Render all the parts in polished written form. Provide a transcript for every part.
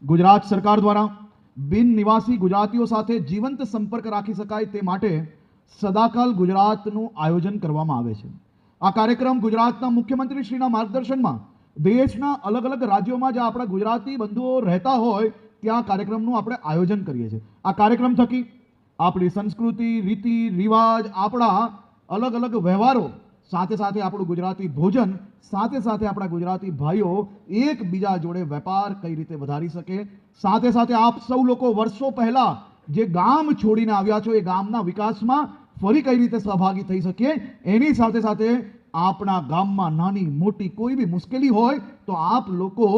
ગુજરાત સરકાર દ્વારા બિન નિવાસી ગુજરાતીઓ સાથે જીવંત સંપર્ક રાખી શકાય તે માટે સદાકાલ ગુજરાતનું આયોજન કરવામાં આવે છે। આ કાર્યક્રમ ગુજરાતના મુખ્યમંત્રી શ્રીના માર્ગદર્શનમાં દેશના અલગ અલગ રાજ્યોમાં જ્યાં આપણા ગુજરાતી બંધુઓ રહેતા હોય ત્યાં કાર્યક્રમનું આપણે આયોજન કરીએ છીએ। આ કાર્યક્રમ થકી આપણી સંસ્કૃતિ, રીતિ રિવાજ, આપણા અલગ અલગ વ્યવહારો, સાથે સાથે આપણું ગુજરાતી ભોજન, સાથે સાથે આપણા ગુજરાતી ભાઈઓ એકબીજા જોડે વેપાર કઈ રીતે વધારી શકે, સાથે સાથે આપ સૌ લોકો વર્ષો પહેલા જે ગામ છોડીને આવ્યા છો એ ગામના વિકાસમાં ફરી કઈ રીતે સહભાગી થઈ શકીએ, એની સાથે સાથે આપણા ગામમાં નાની મોટી કોઈ બી મુશ્કેલી હોય તો આપ લોકો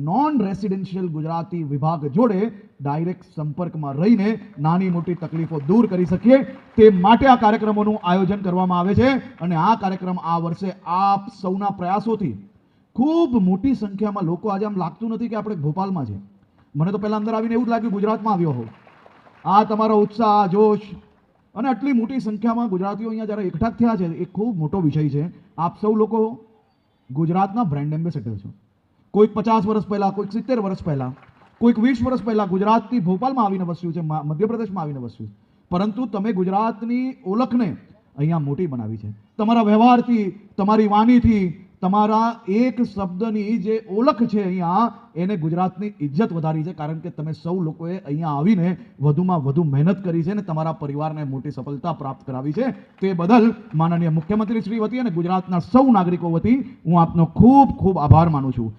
નોન રેસિડેન્શિયલ ગુજરાતી વિભાગ જોડે ડાયરેક્ટ સંપર્કમાં રહીને નાની મોટી તકલીફો દૂર કરી શકીએ તે માટે આ કાર્યક્રમોનું આયોજન કરવામાં આવે છે। અને આ કાર્યક્રમ આ વર્ષે આપ સૌના પ્રયાસોથી ખૂબ મોટી સંખ્યામાં લોકો, આજે આમ લાગતું નથી કે આપણે ભોપાલમાં છે, મને તો પહેલા અંદર આવીને એવું જ લાગ્યું ગુજરાતમાં આવ્યો હોઉં। આ તમારો ઉત્સાહ, જોશ અને આટલી મોટી સંખ્યામાં ગુજરાતીઓ અહીંયા જ્યારે એકઠા થયા છે એ ખૂબ મોટો વિષય છે। આપ સૌ લોકો ગુજરાતના બ્રાન્ડ એમ્બેસેડર છો। કોઈક 50 વર્ષ પહેલા, કોઈક 70 વર્ષ પહેલા, કોઈક 20 વર્ષ પહેલા ગુજરાતથી ભોપાલમાં આવીને વસ્યું છે, મધ્યપ્રદેશમાં આવીને વસ્યું છે, પરંતુ તમે ગુજરાતની ઓળખને અહીંયા મોટી બનાવી છે। તમારા વ્યવહારથી, તમારી વાણીથી, તમારા એક શબ્દની જે ઓળખ છે અહીંયા, એને ગુજરાતની ઇજ્જત વધારી છે, કારણ કે તમે સૌ લોકોએ અહીંયા આવીને વધુમાં વધુ મહેનત કરી છે અને તમારા પરિવારને મોટી સફળતા પ્રાપ્ત કરાવી છે। તે બદલ માનનીય મુખ્યમંત્રી શ્રી વતી અને ગુજરાતના સૌ નાગરિકો વતી હું આપનો ખૂબ ખૂબ આભાર માનું છું।